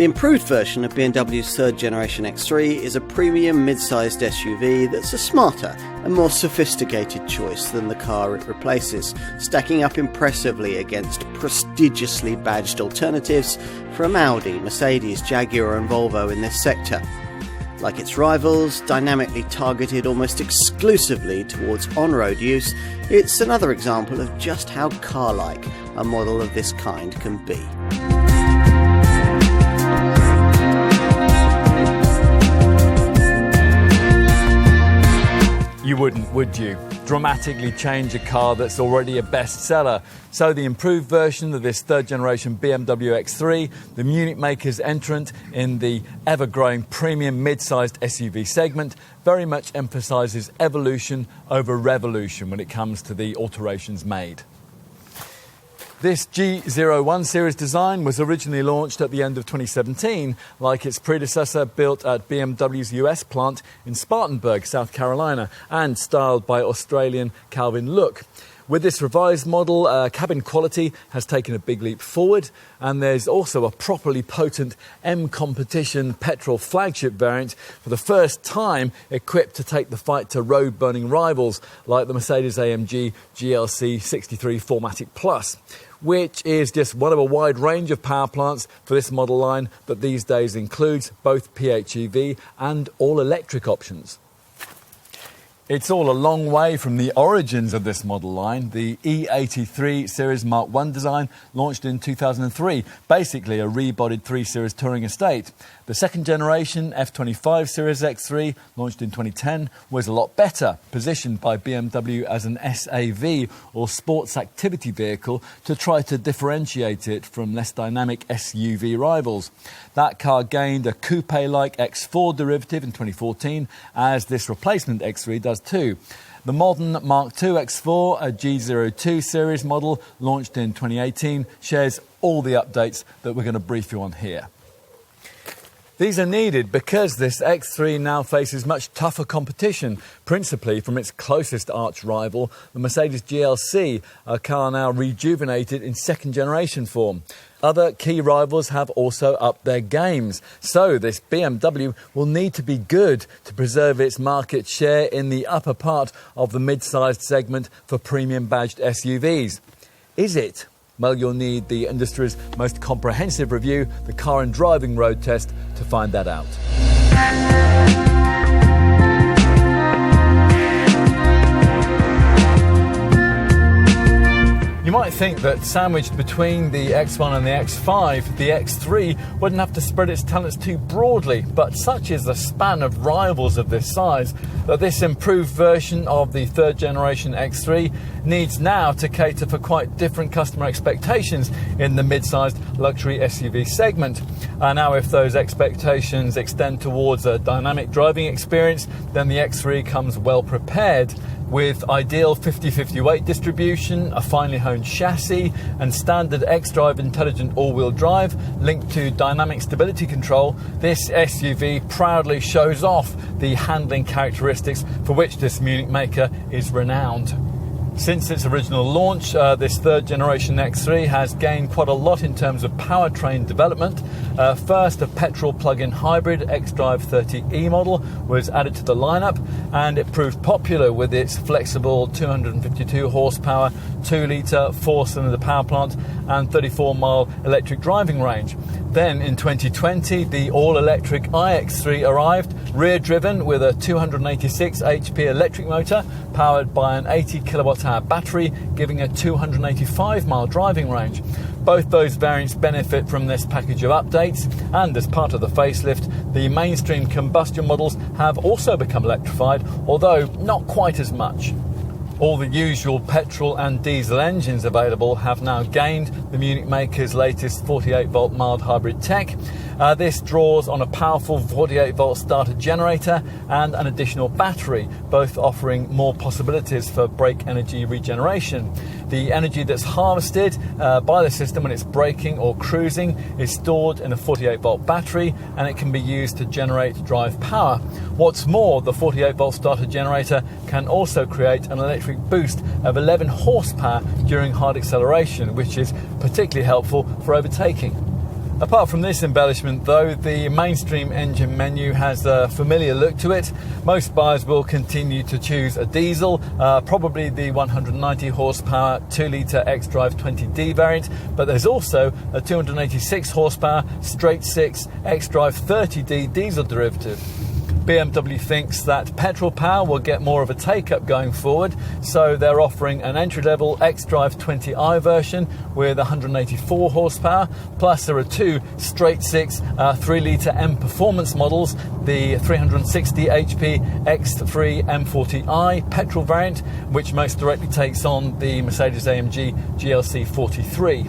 improved version of BMW's third generation X3 is a premium mid-sized SUV that's a smarter and more sophisticated choice than the car it replaces, stacking up impressively against prestigiously badged alternatives from Audi, Mercedes, Jaguar and Volvo in this sector. Like its rivals, dynamically targeted almost exclusively towards on-road use, it's another example of just how car-like a model of this kind can be. You wouldn't, would you? Dramatically change a car that's already a bestseller. So the improved version of this third generation BMW X3, the Munich maker's entrant in the ever-growing premium mid-sized SUV segment, very much emphasises evolution over revolution when it comes to the alterations made. This G01 series design was originally launched at the end of 2017, like its predecessor, built at BMW's US plant in Spartanburg, South Carolina, and styled by Australian Calvin Look. With this revised model, cabin quality has taken a big leap forward, and there's also a properly potent M-Competition petrol flagship variant for the first time equipped to take the fight to road-burning rivals like the Mercedes-AMG GLC 63 4MATIC Plus, which is just one of a wide range of power plants for this model line that these days includes both PHEV and all-electric options. It's all a long way from the origins of this model line, the E83 Series Mark I design launched in 2003, basically a rebodied 3 Series touring estate. The second generation F25 Series X3, launched in 2010, was a lot better, positioned by BMW as an SAV or sports activity vehicle to try to differentiate it from less dynamic SUV rivals. That car gained a coupe-like X4 derivative in 2014, as this replacement X3 does too. The modern Mark II X4, a G02 series model launched in 2018, shares all the updates that we're going to brief you on here. These are needed because this X3 now faces much tougher competition, principally from its closest arch rival, the Mercedes GLC, a car now rejuvenated in second generation form. Other key rivals have also upped their games, so this BMW will need to be good to preserve its market share in the upper part of the mid-sized segment for premium badged SUVs. Is it? Well, you'll need the industry's most comprehensive review, the Car and Driving Road Test, to find that out. You might think that sandwiched between the X1 and the X5, the X3 wouldn't have to spread its talents too broadly, but such is the span of rivals of this size that this improved version of the third generation X3 needs now to cater for quite different customer expectations in the mid-sized luxury SUV segment. Now, if those expectations extend towards a dynamic driving experience, then the X3 comes well prepared. With ideal 50-50 weight distribution, a finely honed chassis and standard xDrive intelligent all-wheel drive linked to dynamic stability control, this SUV proudly shows off the handling characteristics for which this Munich maker is renowned. Since its original launch, this third generation X3 has gained quite a lot in terms of powertrain development. First, a petrol plug-in hybrid xDrive 30e model was added to the lineup, and it proved popular with its flexible 252 horsepower, 2-litre, 4-cylinder power plant and 34-mile electric driving range. Then in 2020, the all-electric iX3 arrived, rear-driven with a 286 HP electric motor powered by an 80 kilowatt-hour battery, giving a 285-mile driving range. Both those variants benefit from this package of updates, and as part of the facelift, the mainstream combustion models have also become electrified, although not quite as much. All the usual petrol and diesel engines available have now gained the Munich maker's latest 48-volt mild hybrid tech. This draws on a powerful 48-volt starter generator and an additional battery, both offering more possibilities for brake energy regeneration. The energy that's harvested by the system when it's braking or cruising is stored in a 48-volt battery, and it can be used to generate drive power. What's more, the 48-volt starter generator can also create an electric boost of 11 horsepower during hard acceleration, which is particularly helpful for overtaking. Apart from this embellishment though, the mainstream engine menu has a familiar look to it. Most buyers will continue to choose a diesel, probably the 190 horsepower 2-litre xDrive 20D variant, but there's also a 286 horsepower straight-six xDrive 30D diesel derivative. BMW thinks that petrol power will get more of a take-up going forward, so they're offering an entry-level xDrive 20i version with 184 horsepower, plus there are two straight-six 3-litre M Performance models, the 360 HP X3 M40i petrol variant, which most directly takes on the Mercedes-AMG GLC 43.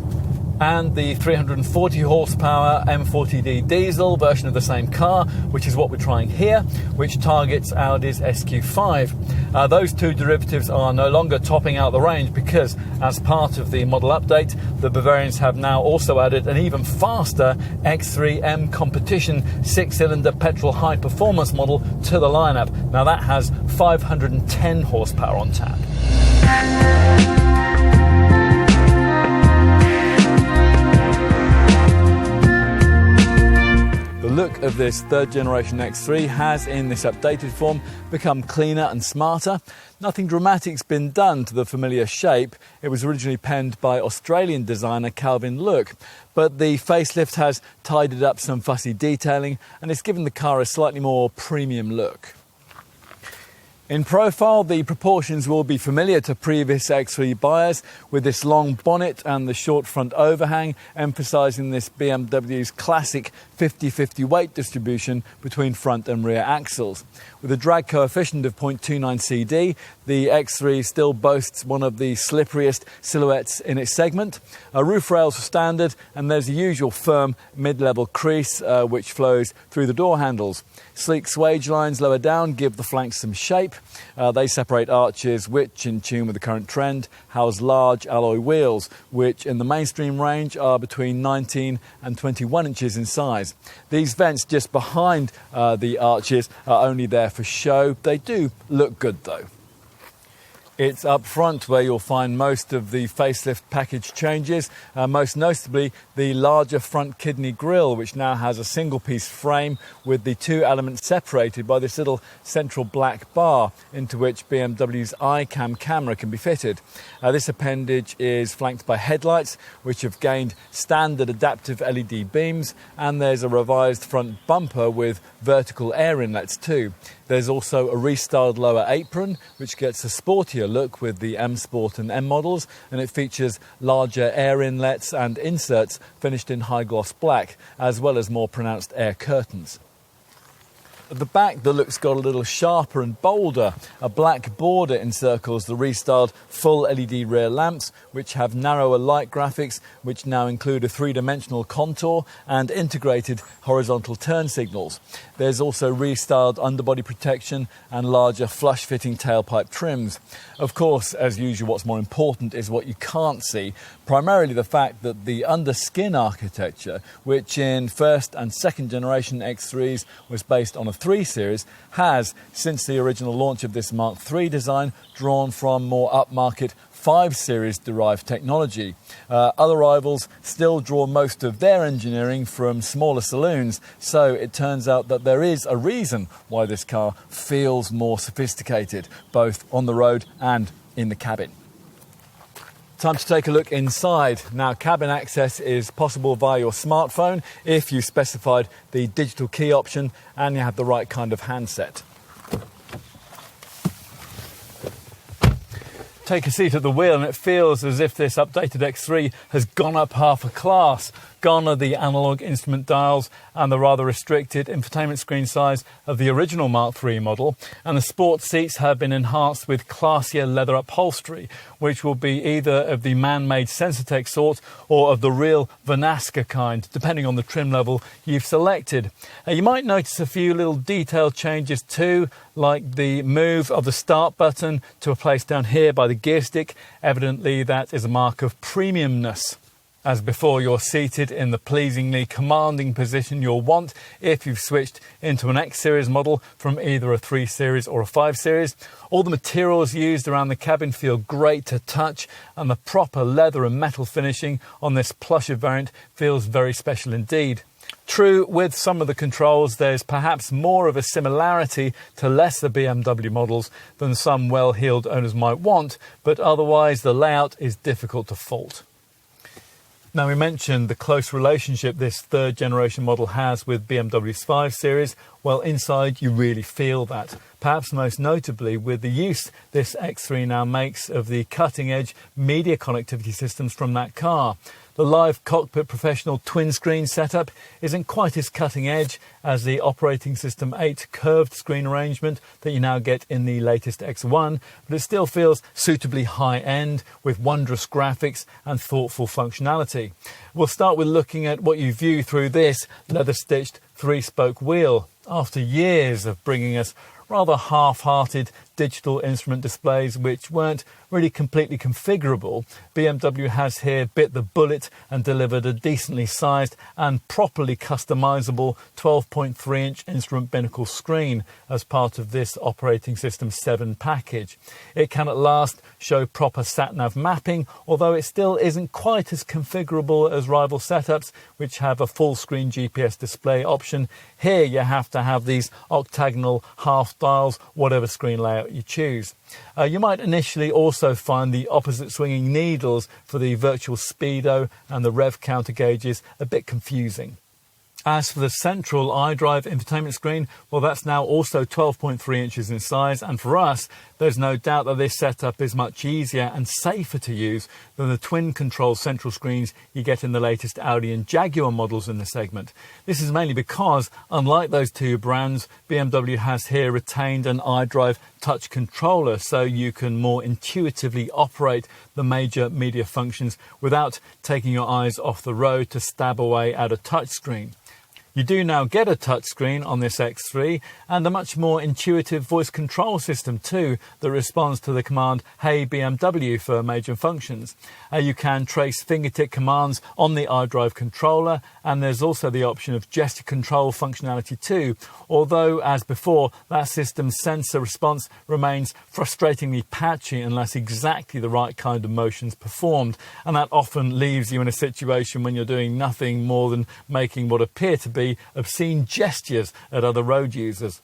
And the 340 horsepower M40D diesel version of the same car, which is what we're trying here, which targets Audi's SQ5. Those two derivatives are no longer topping out the range because, as part of the model update, the Bavarians have now also added an even faster X3M competition 6-cylinder petrol high performance model to the lineup. Now that has 510 horsepower on tap. The look of this third generation X3 has, in this updated form, become cleaner and smarter. Nothing dramatic's been done to the familiar shape. It was originally penned by Australian designer Calvin Look, but the facelift has tidied up some fussy detailing and it's given the car a slightly more premium look. In profile, the proportions will be familiar to previous X3 buyers, with this long bonnet and the short front overhang, emphasising this BMW's classic 50-50 weight distribution between front and rear axles. With a drag coefficient of 0.29 CD, the X3 still boasts one of the slipperiest silhouettes in its segment. Roof rails are standard, and there's the usual firm mid-level crease which flows through the door handles. Sleek swage lines lower down give the flanks some shape. They separate arches which, in tune with the current trend, house large alloy wheels, which in the mainstream range are between 19 and 21 inches in size. These vents just behind the arches are only there for show. They do look good though. It's up front where you'll find most of the facelift package changes, most notably the larger front kidney grille, which now has a single piece frame with the two elements separated by this little central black bar into which BMW's iCam camera can be fitted. This appendage is flanked by headlights which have gained standard adaptive LED beams, and there's a revised front bumper with vertical air inlets too. There's also a restyled lower apron which gets a sportier look with the M Sport and M models, and it features larger air inlets and inserts finished in high gloss black, as well as more pronounced air curtains. At the back, the look's got a little sharper and bolder. A black border encircles the restyled full LED rear lamps, which have narrower light graphics, which now include a three-dimensional contour and integrated horizontal turn signals. There's also restyled underbody protection and larger flush-fitting tailpipe trims. Of course, as usual, what's more important is what you can't see, primarily the fact that the underskin architecture, which in first and second generation X3s was based on a 3 Series, has, since the original launch of this Mark III design, drawn from more upmarket 5 Series derived technology. Other rivals still draw most of their engineering from smaller saloons, so it turns out that there is a reason why this car feels more sophisticated, both on the road and in the cabin. Time to take a look inside. Now, cabin access is possible via your smartphone if you specified the digital key option and you have the right kind of handset. Take a seat at the wheel and it feels as if this updated X3 has gone up half a class. Gone are the analog instrument dials and the rather restricted infotainment screen size of the original Mark III model, and the sports seats have been enhanced with classier leather upholstery, which will be either of the man-made Sensatec sort or of the real Vanaska kind, depending on the trim level you've selected. You might notice a few little detail changes too, like the move of the start button to a place down here by the gear stick. Evidently that is a mark of premiumness. As before, you're seated in the pleasingly commanding position you'll want if you've switched into an X Series model from either a 3 Series or a 5 Series. All the materials used around the cabin feel great to touch, and the proper leather and metal finishing on this plusher variant feels very special indeed. True, with some of the controls, there's perhaps more of a similarity to lesser BMW models than some well-heeled owners might want, but otherwise the layout is difficult to fault. Now, we mentioned the close relationship this third generation model has with BMW's 5 Series. Well, inside you really feel that. Perhaps most notably with the use this X3 now makes of the cutting-edge media connectivity systems from that car. The live cockpit professional twin screen setup isn't quite as cutting edge as the operating system 8 curved screen arrangement that you now get in the latest X1, but it still feels suitably high end with wondrous graphics and thoughtful functionality. We'll start with looking at what you view through this leather stitched 3-spoke wheel. After years of bringing us rather half-hearted digital instrument displays which weren't really completely configurable, BMW has here bit the bullet and delivered a decently sized and properly customizable 12.3-inch instrument binnacle screen as part of this operating system 7 package. It can at last show proper sat-nav mapping, although it still isn't quite as configurable as rival setups which have a full-screen GPS display option. Here you have to have these octagonal half dials, whatever screen layout you choose. You might initially also find the opposite swinging needles for the virtual speedo and the rev counter gauges a bit confusing. As for the central iDrive infotainment screen, well, that's now also 12.3 inches in size, and for us, there's no doubt that this setup is much easier and safer to use than the twin control central screens you get in the latest Audi and Jaguar models in the segment. This is mainly because, unlike those two brands, BMW has here retained an iDrive touch controller, so you can more intuitively operate the major media functions without taking your eyes off the road to stab away at a touchscreen. You do now get a touchscreen on this X3 and a much more intuitive voice control system too that responds to the command "Hey BMW" for major functions. You can trace fingertip commands on the iDrive controller, and there's also the option of gesture control functionality too, although as before that system's sensor response remains frustratingly patchy unless exactly the right kind of motion's performed, and that often leaves you in a situation when you're doing nothing more than making what appear to be obscene gestures at other road users.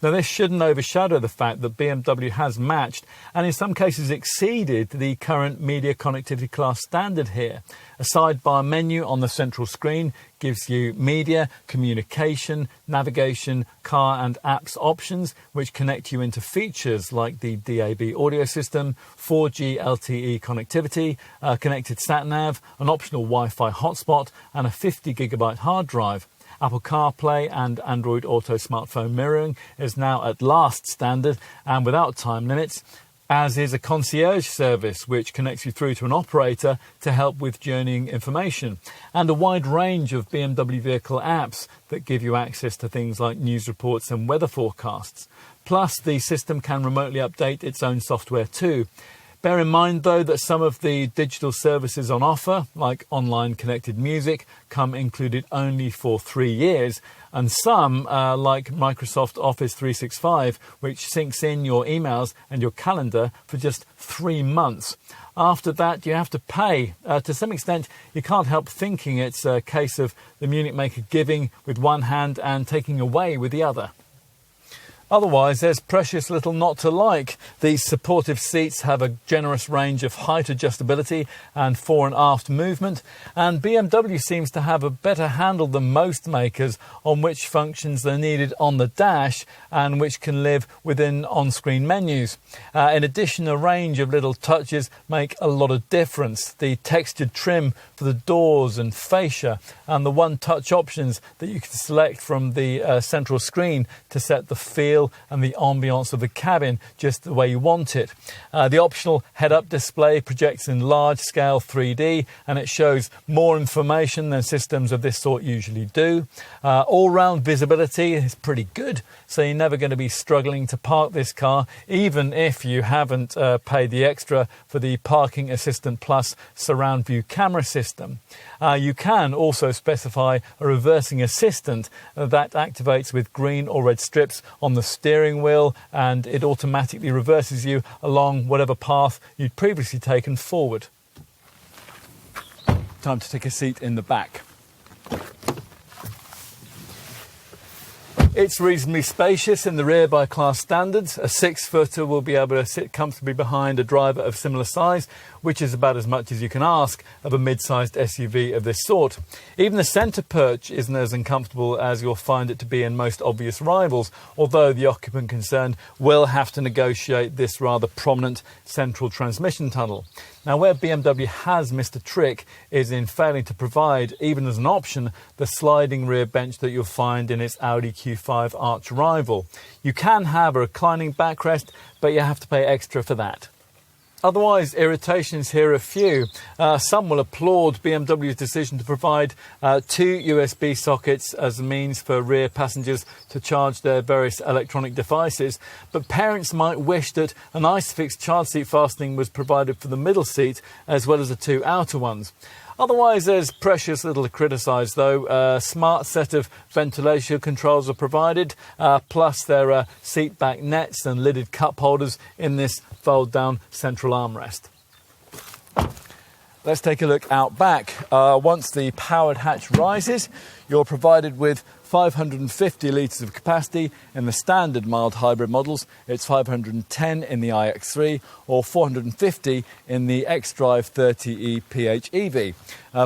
Now, this shouldn't overshadow the fact that BMW has matched and in some cases exceeded the current media connectivity class standard here. A sidebar menu on the central screen gives you media, communication, navigation, car and apps options which connect you into features like the DAB audio system, 4G LTE connectivity, connected sat-nav, an optional Wi-Fi hotspot and a 50GB hard drive. Apple CarPlay and Android Auto smartphone mirroring is now at last standard and without time limits, as is a concierge service which connects you through to an operator to help with journeying information, and a wide range of BMW vehicle apps that give you access to things like news reports and weather forecasts. Plus, the system can remotely update its own software too. Bear in mind, though, that some of the digital services on offer, like online connected music, come included only for 3 years, and some, like Microsoft Office 365, which syncs in your emails and your calendar for just 3 months. After that, you have to pay. To some extent, you can't help thinking it's a case of the Munich maker giving with one hand and taking away with the other. Otherwise, there's precious little not to like. These supportive seats have a generous range of height adjustability and fore and aft movement, and BMW seems to have a better handle than most makers on which functions are needed on the dash and which can live within on-screen menus. In addition, a range of little touches make a lot of difference. The textured trim for the doors and fascia, and the one-touch options that you can select from the central screen to set the feel feel and the ambience of the cabin just the way you want it. The optional head-up display projects in large-scale 3D, and it shows more information than systems of this sort usually do. All-round visibility is pretty good, so you're never going to be struggling to park this car, even if you haven't paid the extra for the Parking Assistant Plus surround view camera system. You can also specify a reversing assistant that activates with green or red strips on the steering wheel, and it automatically reverses you along whatever path you'd previously taken forward. Time to take a seat in the back. It's reasonably spacious in the rear by class standards. A 6-footer will be able to sit comfortably behind a driver of similar size, which is about as much as you can ask of a mid-sized SUV of this sort. Even the centre perch isn't as uncomfortable as you'll find it to be in most obvious rivals, although the occupant concerned will have to negotiate this rather prominent central transmission tunnel. Now, where BMW has missed a trick is in failing to provide, even as an option, the sliding rear bench that you'll find in its Audi Q5 arch rival. You can have a reclining backrest, but you have to pay extra for that. Otherwise, irritations here are few. Some will applaud BMW's decision to provide 2 USB sockets as a means for rear passengers to charge their various electronic devices, but parents might wish that an ISOFIX child seat fastening was provided for the middle seat as well as the 2 outer ones. Otherwise, there's precious little to criticise, though. A smart set of ventilation controls are provided, plus there are seat back nets and lidded cup holders in this fold-down central armrest. Let's take a look out back. Once the powered hatch rises, you're provided with 550 litres of capacity in the standard mild hybrid models. It's 510 in the iX3 or 450 in the xDrive 30e PHEV.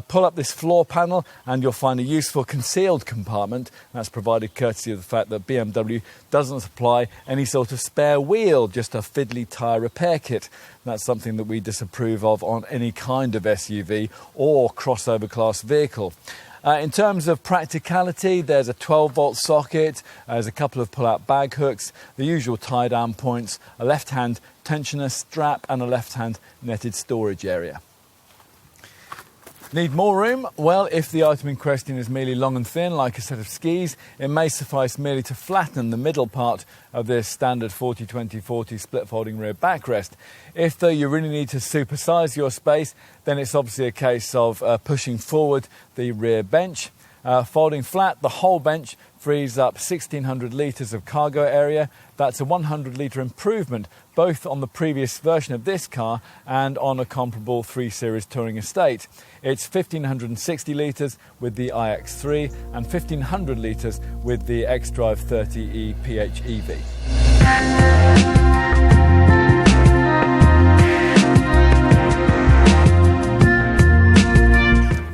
Pull up this floor panel and you'll find a useful concealed compartment. That's provided courtesy of the fact that BMW doesn't supply any sort of spare wheel, just a fiddly tyre repair kit. That's something that we disapprove of on any kind of SUV or crossover class vehicle. In terms of practicality, there's a 12-volt socket, there's a couple of pull-out bag hooks, the usual tie-down points, a left-hand tensioner strap and a left-hand netted storage area. Need more room? Well, if the item in question is merely long and thin, like a set of skis, it may suffice merely to flatten the middle part of this standard 40-20-40 split folding rear backrest. If, though, you really need to supersize your space, then it's obviously a case of pushing forward the rear bench. Folding flat, the whole bench frees up 1,600 litres of cargo area. That's a 100-litre improvement, both on the previous version of this car and on a comparable 3 Series Touring estate. It's 1,560 litres with the iX3 and 1,500 litres with the xDrive 30e PHEV.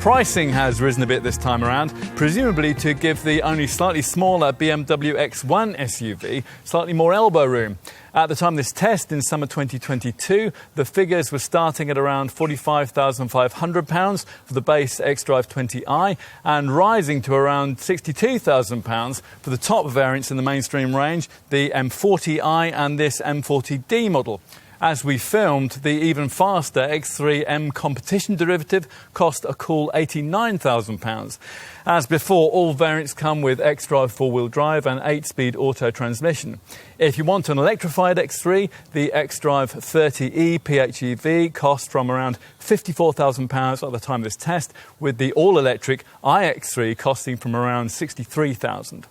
Pricing has risen a bit this time around, presumably to give the only slightly smaller BMW X1 SUV slightly more elbow room. At the time of this test in summer 2022, the figures were starting at around £45,500 for the base xDrive 20i and rising to around £62,000 for the top variants in the mainstream range, the M40i and this M40D model. As we filmed, the even faster X3M competition derivative cost a cool £89,000. As before, all variants come with xDrive 4-wheel drive and 8-speed auto transmission. If you want an electrified X3, the xDrive 30e PHEV costs from around £54,000 at the time of this test, with the all-electric iX3 costing from around £63,000.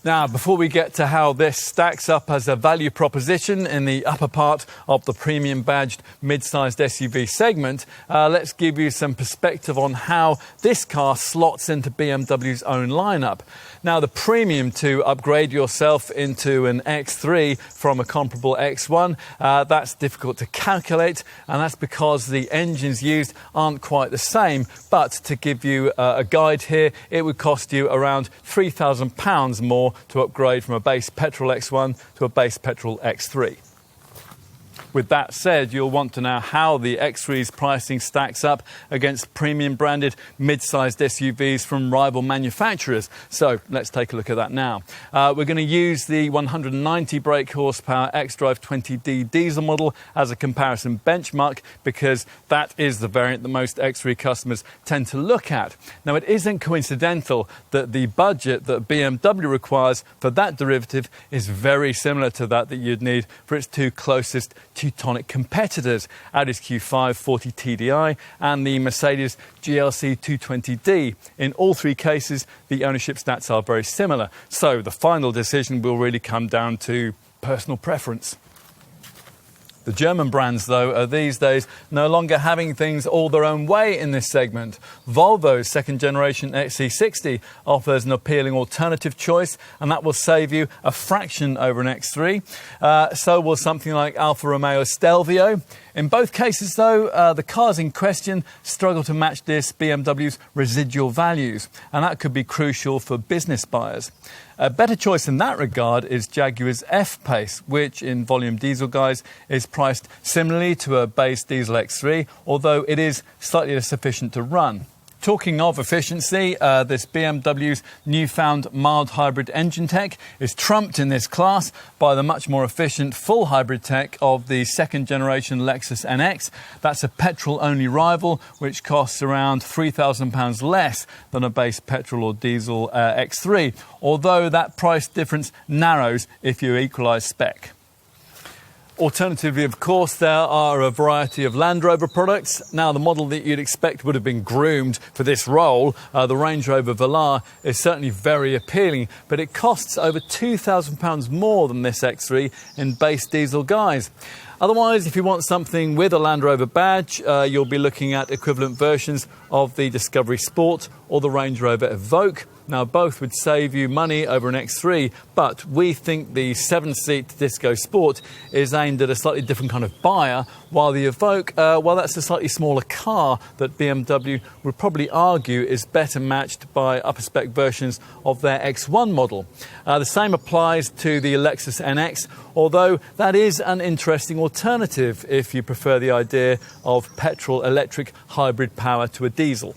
Now, before we get to how this stacks up as a value proposition in the upper part of the premium badged mid-sized SUV segment, let's give you some perspective on how this car slots into BMW's own lineup. Now, the premium to upgrade yourself into an X3 from a comparable X1, that's difficult to calculate, and that's because the engines used aren't quite the same. But to give you a guide here, it would cost you around £3,000 more to upgrade from a base petrol X1 to a base petrol X3. With that said, you'll want to know how the X3's pricing stacks up against premium branded mid-sized SUVs from rival manufacturers. So let's take a look at that now. We're going to use the 190 brake horsepower xDrive 20D diesel model as a comparison benchmark because that is the variant that most X3 customers tend to look at. Now, it isn't coincidental that the budget that BMW requires for that derivative is very similar to that you'd need for its two closest Teutonic competitors, Audi's Q5 40 TDI and the Mercedes GLC 220D. In all three cases, the ownership stats are very similar. So the final decision will really come down to personal preference. The German brands, though, are these days no longer having things all their own way in this segment. Volvo's second-generation XC60 offers an appealing alternative choice, and that will save you a fraction over an X3. So will something like Alfa Romeo Stelvio. In both cases, though, the cars in question struggle to match this BMW's residual values, and that could be crucial for business buyers. A better choice in that regard is Jaguar's F-Pace, which in volume diesel guise is priced similarly to a base diesel X3, although it is slightly less efficient to run. Talking of efficiency, this BMW's newfound mild hybrid engine tech is trumped in this class by the much more efficient full hybrid tech of the second generation Lexus NX. That's a petrol-only rival, which costs around £3,000 less than a base petrol or diesel X3, although that price difference narrows if you equalise spec. Alternatively, of course, there are a variety of Land Rover products. Now, the model that you'd expect would have been groomed for this role, the Range Rover Velar, is certainly very appealing, but it costs over £2,000 more than this X3 in base diesel guise. Otherwise, if you want something with a Land Rover badge, you'll be looking at equivalent versions of the Discovery Sport or the Range Rover Evoque. Now, both would save you money over an X3, but we think the 7-seat Disco Sport is aimed at a slightly different kind of buyer, while the Evoque, well, that's a slightly smaller car that BMW would probably argue is better matched by upper spec versions of their X1 model. The same applies to the Lexus NX, although that is an interesting alternative if you prefer the idea of petrol-electric hybrid power to a diesel.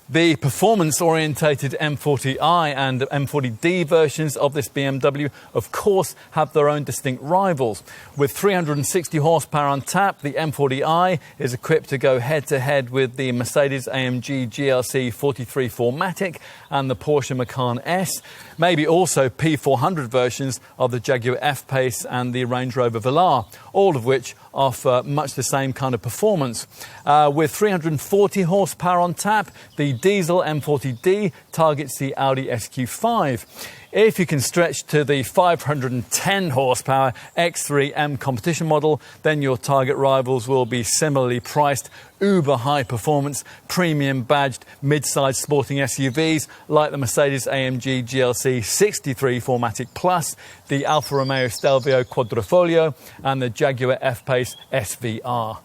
The performance-orientated M40i and M40D versions of this BMW, of course, have their own distinct rivals. With 360 horsepower on tap, the M40i is equipped to go head-to-head with the Mercedes-AMG GLC 43 4MATIC and the Porsche Macan S, maybe also P400 versions of the Jaguar F-Pace and the Range Rover Velar, all of which offer much the same kind of performance. With 340 horsepower on tap, the diesel M40D targets the Audi SQ5. If you can stretch to the 510 horsepower X3 M competition model, then your target rivals will be similarly priced, uber high performance, premium badged mid-sized sporting SUVs like the Mercedes-AMG GLC 63 4MATIC Plus, the Alfa Romeo Stelvio Quadrifoglio and the Jaguar F-Pace SVR.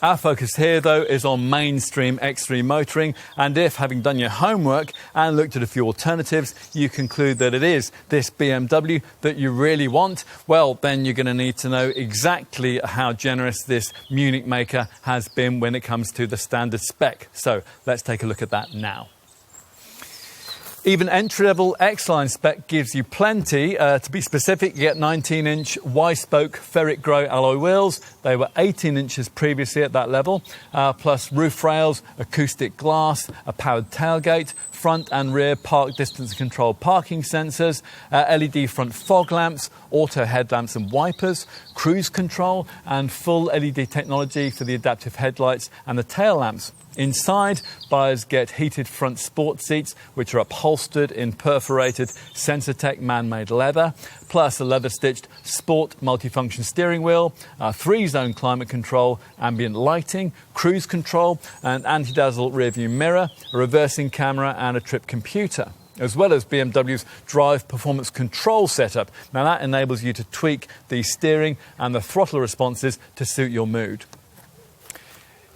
Our focus here, though, is on mainstream X3 motoring, and if, having done your homework and looked at a few alternatives, you conclude that it is this BMW that you really want, well, then you're going to need to know exactly how generous this Munich maker has been when it comes to the standard spec. So let's take a look at that now. Even entry-level X-Line spec gives you plenty. To be specific, you get 19-inch Y-spoke ferric grey alloy wheels. They were 18 inches previously at that level, plus roof rails, acoustic glass, a powered tailgate, front and rear park distance control parking sensors, LED front fog lamps, auto headlamps and wipers, cruise control, and full LED technology for the adaptive headlights and the tail lamps. Inside, buyers get heated front sport seats, which are upholstered in perforated Sensatec man-made leather, plus a leather-stitched sport multifunction steering wheel, 3-zone climate control, ambient lighting, cruise control, an anti-dazzle rear-view mirror, a reversing camera and a trip computer, as well as BMW's drive performance control setup. Now that enables you to tweak the steering and the throttle responses to suit your mood.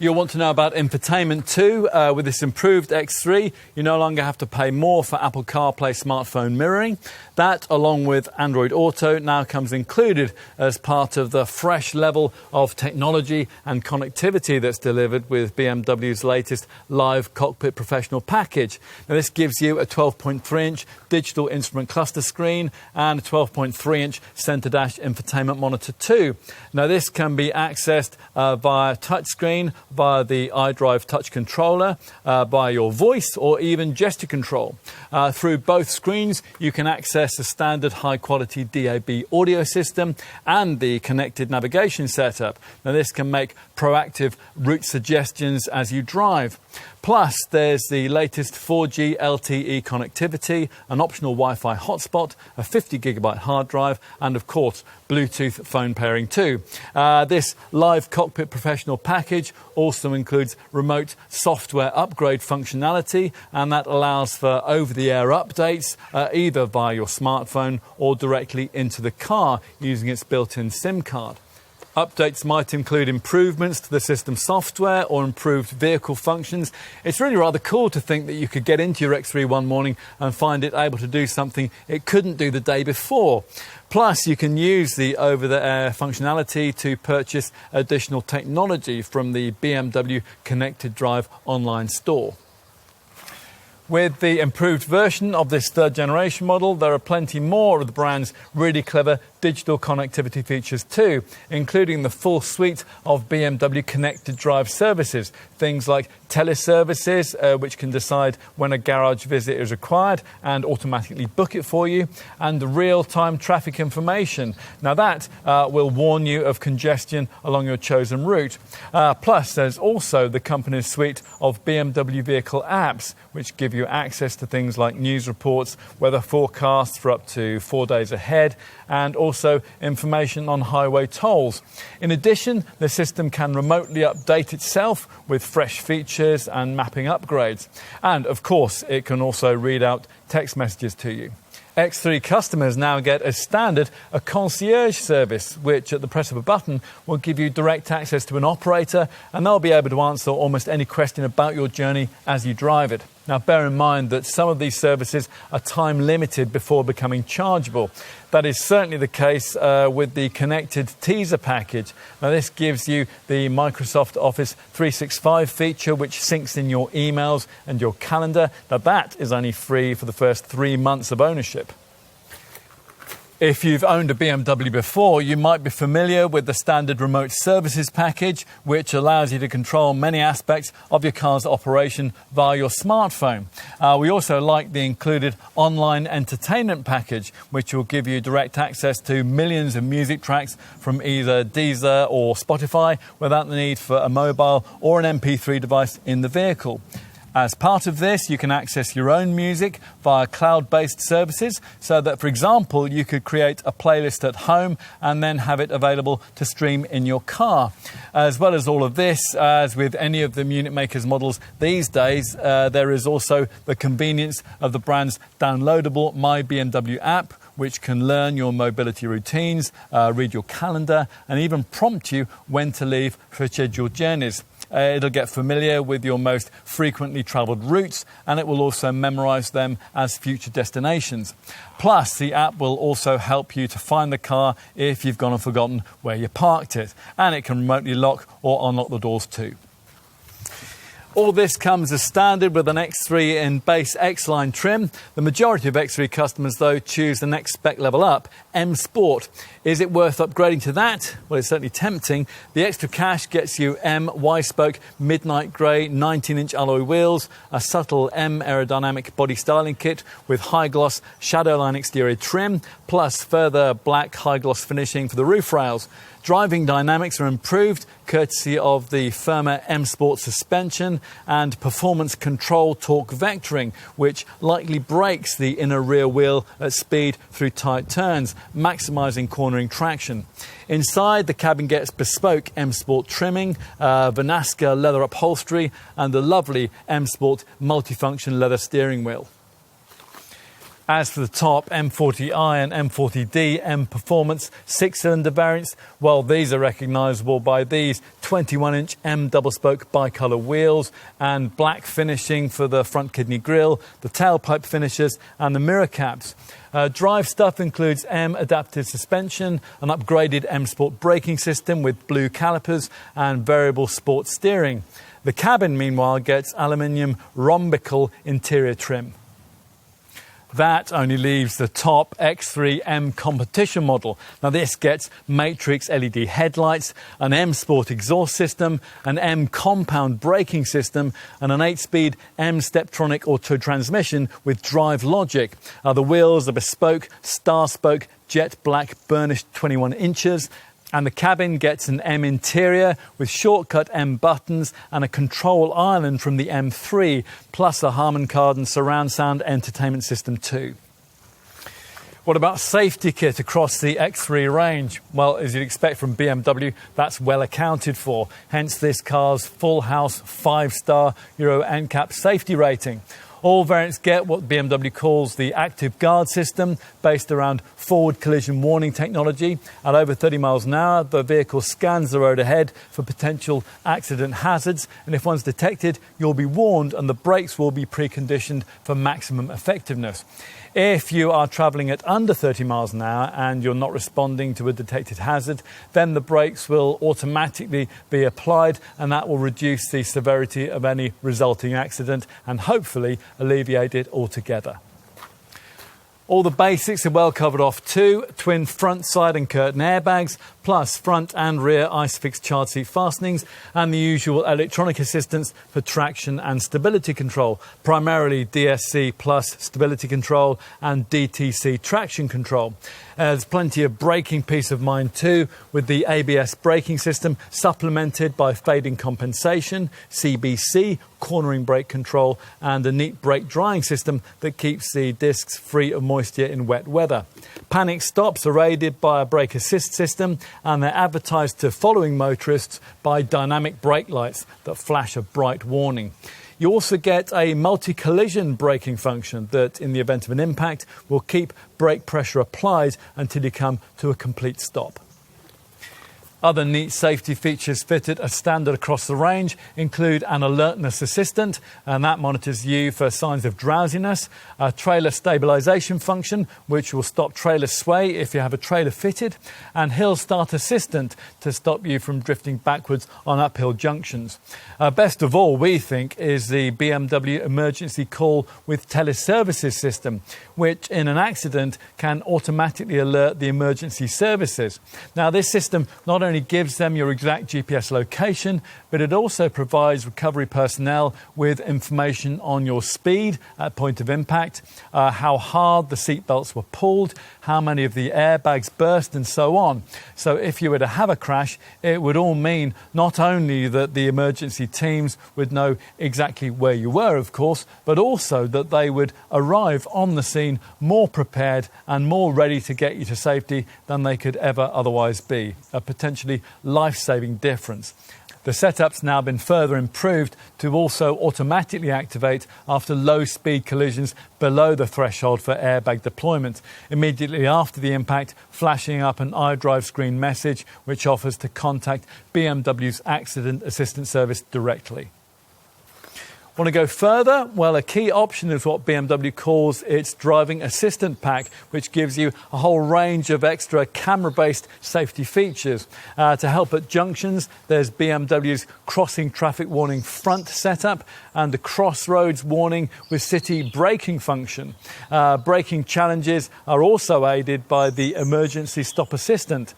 You'll want to know about infotainment too. With this improved X3, you no longer have to pay more for Apple CarPlay smartphone mirroring. That, along with Android Auto, now comes included as part of the fresh level of technology and connectivity that's delivered with BMW's latest Live Cockpit Professional package. Now, this gives you a 12.3-inch digital instrument cluster screen and a 12.3-inch centre dash infotainment monitor too. Now, this can be accessed via touchscreen, via the iDrive touch controller, by your voice or even gesture control. Through both screens, you can access the standard high-quality DAB audio system and the connected navigation setup. Now, this can make proactive route suggestions as you drive. Plus, there's the latest 4G LTE connectivity, an optional Wi-Fi hotspot, a 50GB hard drive, and of course, Bluetooth phone pairing too. This Live Cockpit Professional package also includes remote software upgrade functionality, and that allows for over-the-air updates either via your smartphone or directly into the car using its built-in SIM card. Updates might include improvements to the system software or improved vehicle functions. It's really rather cool to think that you could get into your X3 one morning and find it able to do something it couldn't do the day before. Plus, you can use the over-the-air functionality to purchase additional technology from the BMW Connected Drive online store. With the improved version of this third generation model, there are plenty more of the brand's really clever digital connectivity features too, including the full suite of BMW Connected Drive services. Things like teleservices, which can decide when a garage visit is required and automatically book it for you, and real-time traffic information. Now that will warn you of congestion along your chosen route. Plus, there's also the company's suite of BMW vehicle apps, which give you access to things like news reports, weather forecasts for up to 4 days ahead, and also information on highway tolls. In addition, the system can remotely update itself with fresh features and mapping upgrades. And of course, it can also read out text messages to you. X3 customers now get as standard a concierge service, which at the press of a button will give you direct access to an operator, and they'll be able to answer almost any question about your journey as you drive it. Now, bear in mind that some of these services are time limited before becoming chargeable. That is certainly the case with the connected teaser package. Now, this gives you the Microsoft Office 365 feature, which syncs in your emails and your calendar. Now, that is only free for the first 3 months of ownership. If you've owned a BMW before, you might be familiar with the standard remote services package, which allows you to control many aspects of your car's operation via your smartphone. We also like the included online entertainment package, which will give you direct access to millions of music tracks from either Deezer or Spotify without the need for a mobile or an MP3 device in the vehicle. As part of this, you can access your own music via cloud-based services, so that, for example, you could create a playlist at home and then have it available to stream in your car. As well as all of this, as with any of the Munich makers' models these days, there is also the convenience of the brand's downloadable My BMW app, which can learn your mobility routines, read your calendar, and even prompt you when to leave for scheduled journeys. It'll get familiar with your most frequently travelled routes, and it will also memorise them as future destinations. Plus, the app will also help you to find the car if you've gone and forgotten where you parked it, and it can remotely lock or unlock the doors too. All this comes as standard with an X3 in base X-Line trim. The majority of X3 customers, though, choose the next spec level up, M Sport. Is it worth upgrading to that? Well, it's certainly tempting. The extra cash gets you M Y-spoke midnight grey 19-inch alloy wheels, a subtle M aerodynamic body styling kit with high-gloss shadowline exterior trim, plus further black high-gloss finishing for the roof rails. Driving dynamics are improved courtesy of the firmer M Sport suspension and performance control torque vectoring, which lightly brakes the inner rear wheel at speed through tight turns, maximising cornering traction. Inside, the cabin gets bespoke M Sport trimming, Vanaska leather upholstery, and the lovely M Sport multifunction leather steering wheel. As for the top M40i and M40D M Performance 6-cylinder variants, well, these are recognisable by these 21-inch M double-spoke bicolour wheels and black finishing for the front kidney grille, the tailpipe finishes and the mirror caps. Drive stuff includes M adaptive suspension, an upgraded M Sport braking system with blue calipers and variable sport steering. The cabin, meanwhile, gets aluminium rhombical interior trim. That only leaves the top X3 M competition model. Now this gets matrix LED headlights, an M Sport exhaust system, an M compound braking system and an 8-speed M Steptronic auto transmission with drive logic. The wheels are bespoke, star spoke, jet black burnished 21 inches. And the cabin gets an M interior with shortcut M buttons and a control island from the M3, plus a Harman Kardon surround sound entertainment system too. What about safety kit across the X3 range? Well, as you'd expect from BMW, that's well accounted for. Hence this car's full house 5-star Euro NCAP safety rating. All variants get what BMW calls the active guard system, based around forward collision warning technology. At over 30 miles an hour, the vehicle scans the road ahead for potential accident hazards, and if one's detected, you'll be warned and the brakes will be preconditioned for maximum effectiveness. If you are travelling at under 30 miles an hour and you're not responding to a detected hazard, then the brakes will automatically be applied, and that will reduce the severity of any resulting accident and hopefully alleviate it altogether. All the basics are well covered off too. Twin front, side and curtain airbags, plus front and rear ISOFIX child seat fastenings and the usual electronic assistance for traction and stability control, primarily DSC plus stability control and DTC traction control. There's plenty of braking peace of mind too, with the ABS braking system supplemented by fading compensation, CBC, cornering brake control and a neat brake drying system that keeps the discs free of moisture in wet weather. Panic stops are aided by a brake assist system, and they're advertised to following motorists by dynamic brake lights that flash a bright warning. You also get a multi-collision braking function that, in the event of an impact, will keep brake pressure applied until you come to a complete stop. Other neat safety features fitted as standard across the range include an alertness assistant, and that monitors you for signs of drowsiness, a trailer stabilisation function which will stop trailer sway if you have a trailer fitted, and hill start assistant to stop you from drifting backwards on uphill junctions. Best of all, we think, is the BMW emergency call with teleservices system, which in an accident can automatically alert the emergency services. Now this system not only gives them your exact GPS location, but it also provides recovery personnel with information on your speed at point of impact, how hard the seatbelts were pulled, how many of the airbags burst and so on. So if you were to have a crash, it would all mean not only that the emergency teams would know exactly where you were, of course, but also that they would arrive on the scene more prepared and more ready to get you to safety than they could ever otherwise be. A potentially life-saving difference. The setup's now been further improved to also automatically activate after low-speed collisions below the threshold for airbag deployment, immediately after the impact, flashing up an iDrive screen message which offers to contact BMW's Accident Assistance Service directly. Want to go further? Well, a key option is what BMW calls its driving assistant pack, which gives you a whole range of extra camera-based safety features. To help at junctions, there's BMW's crossing traffic warning front setup and the crossroads warning with city braking function. Braking challenges are also aided by the emergency stop assistant.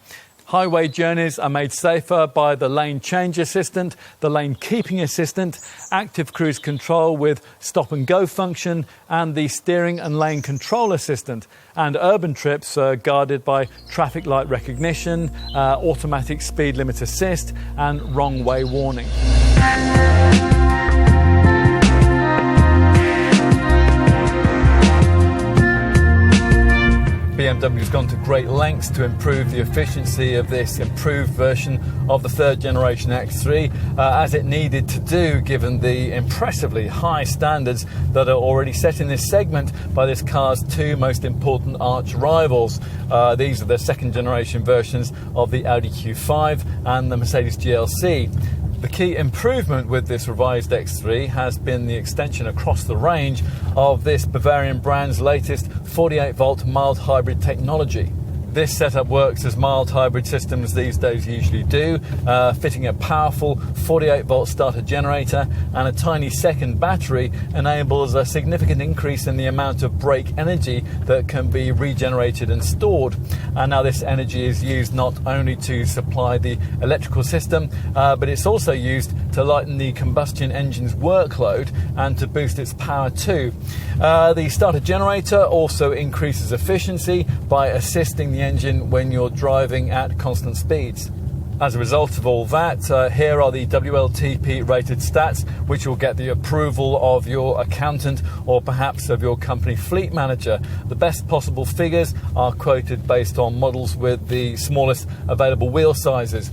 Highway journeys are made safer by the lane change assistant, the lane keeping assistant, active cruise control with stop and go function, and the steering and lane control assistant. And urban trips are guarded by traffic light recognition, automatic speed limit assist, and wrong way warning. BMW's gone to great lengths to improve the efficiency of this improved version of the third generation X3, as it needed to do given the impressively high standards that are already set in this segment by this car's two most important arch rivals. These are the second generation versions of the Audi Q5 and the Mercedes GLC. The key improvement with this revised X3 has been the extension across the range of this Bavarian brand's latest 48-volt mild hybrid technology. This setup works as mild hybrid systems these days usually do, fitting a powerful 48-volt starter generator and a tiny second battery enables a significant increase in the amount of brake energy that can be regenerated and stored. And now this energy is used not only to supply the electrical system, but it's also used to lighten the combustion engine's workload and to boost its power too. The starter generator also increases efficiency by assisting the engine when you're driving at constant speeds. As a result of all that, here are the WLTP rated stats, which will get the approval of your accountant or perhaps of your company fleet manager. The best possible figures are quoted based on models with the smallest available wheel sizes.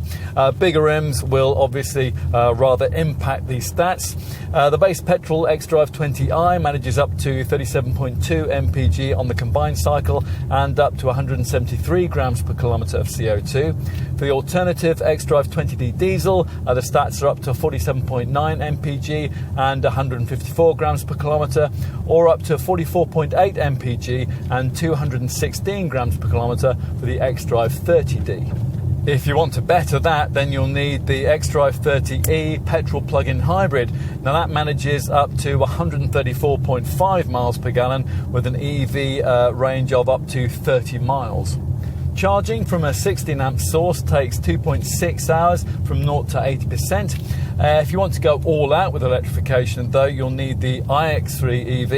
Bigger rims will obviously rather impact these stats. The base petrol xDrive 20i manages up to 37.2 mpg on the combined cycle and up to 173 grams per kilometre of CO2. For the alternative xDrive 20D diesel, the stats are up to 47.9 mpg and 154 grams per kilometre, or up to 44.8 mpg and 216 grams per kilometre for the xDrive 30D. If you want to better that, then you'll need the xDrive 30e petrol plug-in hybrid. Now that manages up to 134.5 miles per gallon with an EV range of up to 30 miles. Charging from a 16 amp source takes 2.6 hours from 0 to 80%. If you want to go all out with electrification though, you'll need the iX3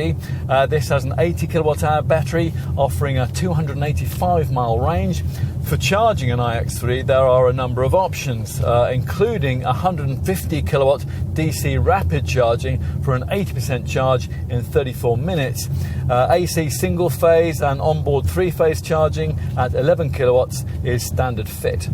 EV. This has an 80 kilowatt hour battery offering a 285 mile range. For charging an iX3 there are a number of options, including 150 kilowatt DC rapid charging for an 80% charge in 34 minutes, AC single phase and onboard 3-phase charging at 11 kilowatts is standard fit.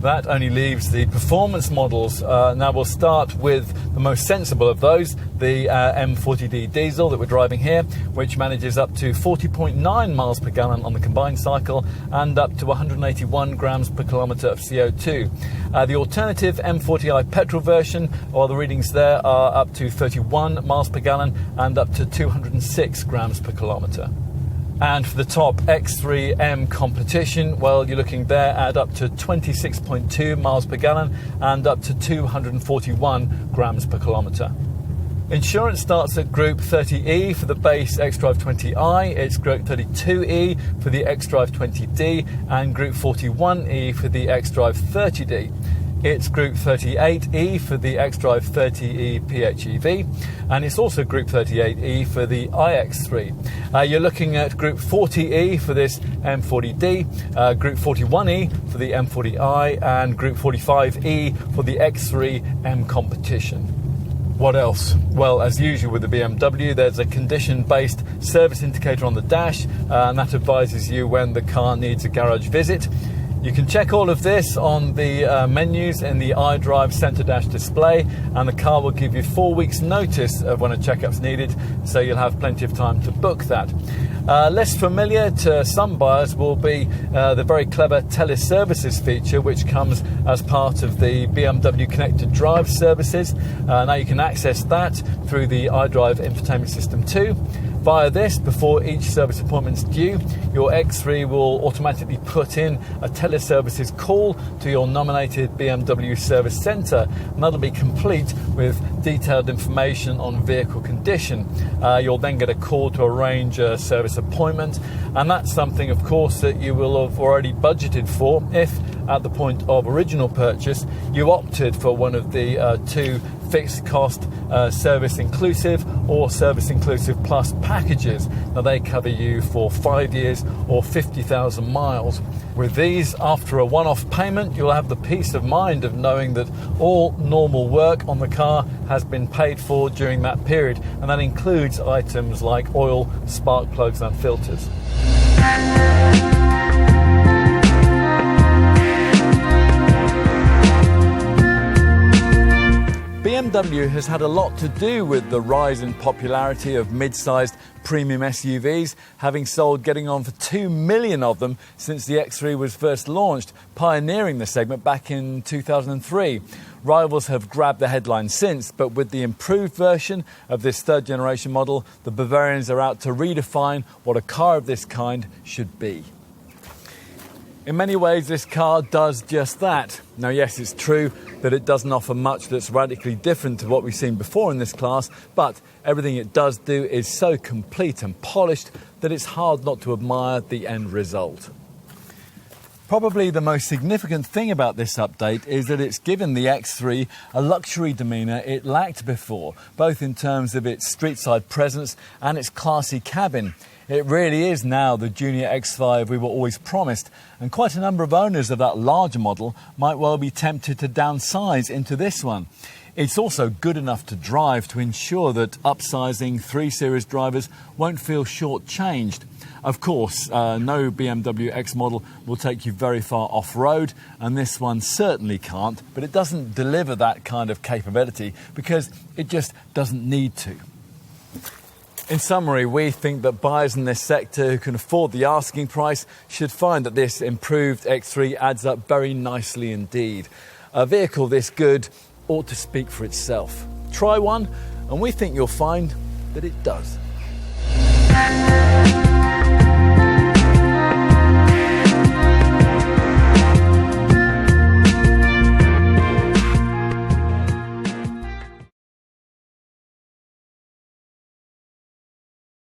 That only leaves the performance models. Now we'll start with the most sensible of those, the M40D diesel that we're driving here, which manages up to 40.9 miles per gallon on the combined cycle and up to 181 grams per kilometre of CO2. The alternative M40i petrol version, well, the readings there are up to 31 miles per gallon and up to 206 grams per kilometre. And for the top X3M competition, well, you're looking there at up to 26.2 miles per gallon and up to 241 grams per kilometre. Insurance starts at Group 30E for the base xDrive 20i, it's Group 32E for the xDrive 20D and Group 41E for the xDrive 30D. It's Group 38E for the xDrive 30E PHEV, and it's also Group 38E for the iX3. You're looking at Group 40E for this M40D, Group 41E for the M40i, and Group 45E for the X3M competition. What else? Well, as usual with the BMW, there's a condition-based service indicator on the dash, and that advises you when the car needs a garage visit. You can check all of this on the menus in the iDrive Centre Dash display, and the car will give you 4 weeks notice of when a check-up's needed, so you'll have plenty of time to book that. Less familiar to some buyers will be the very clever teleservices feature, which comes as part of the BMW Connected Drive services. Now you can access that through the iDrive infotainment system too. Via this, before each service appointment's due, your X3 will automatically put in a teleservices call to your nominated BMW service centre, and that'll be complete with detailed information on vehicle condition. You'll then get a call to arrange a service appointment, and that's something, of course, that you will have already budgeted for if, at the point of original purchase, you opted for one of the two fixed cost service inclusive or service inclusive plus packages. Now they cover you for 5 years or 50,000 miles. With these, after a one-off payment, you'll have the peace of mind of knowing that all normal work on the car has been paid for during that period, and that includes items like oil, spark plugs and filters. BMW has had a lot to do with the rise in popularity of mid-sized premium SUVs, having sold getting on for 2 million of them since the X3 was first launched, pioneering the segment back in 2003. Rivals have grabbed the headlines since, but with the improved version of this third generation model, the Bavarians are out to redefine what a car of this kind should be. In many ways, this car does just that. Now, yes, it's true that it doesn't offer much that's radically different to what we've seen before in this class, but everything it does do is so complete and polished that it's hard not to admire the end result. Probably the most significant thing about this update is that it's given the X3 a luxury demeanour it lacked before, both in terms of its street-side presence and its classy cabin. It really is now the Junior X5 we were always promised, and quite a number of owners of that larger model might well be tempted to downsize into this one. It's also good enough to drive to ensure that upsizing 3 Series drivers won't feel short-changed. Of course, no BMW X model will take you very far off-road, and this one certainly can't, but it doesn't deliver that kind of capability because it just doesn't need to. In summary, we think that buyers in this sector who can afford the asking price should find that this improved X3 adds up very nicely indeed. A vehicle this good ought to speak for itself. Try one, and we think you'll find that it does.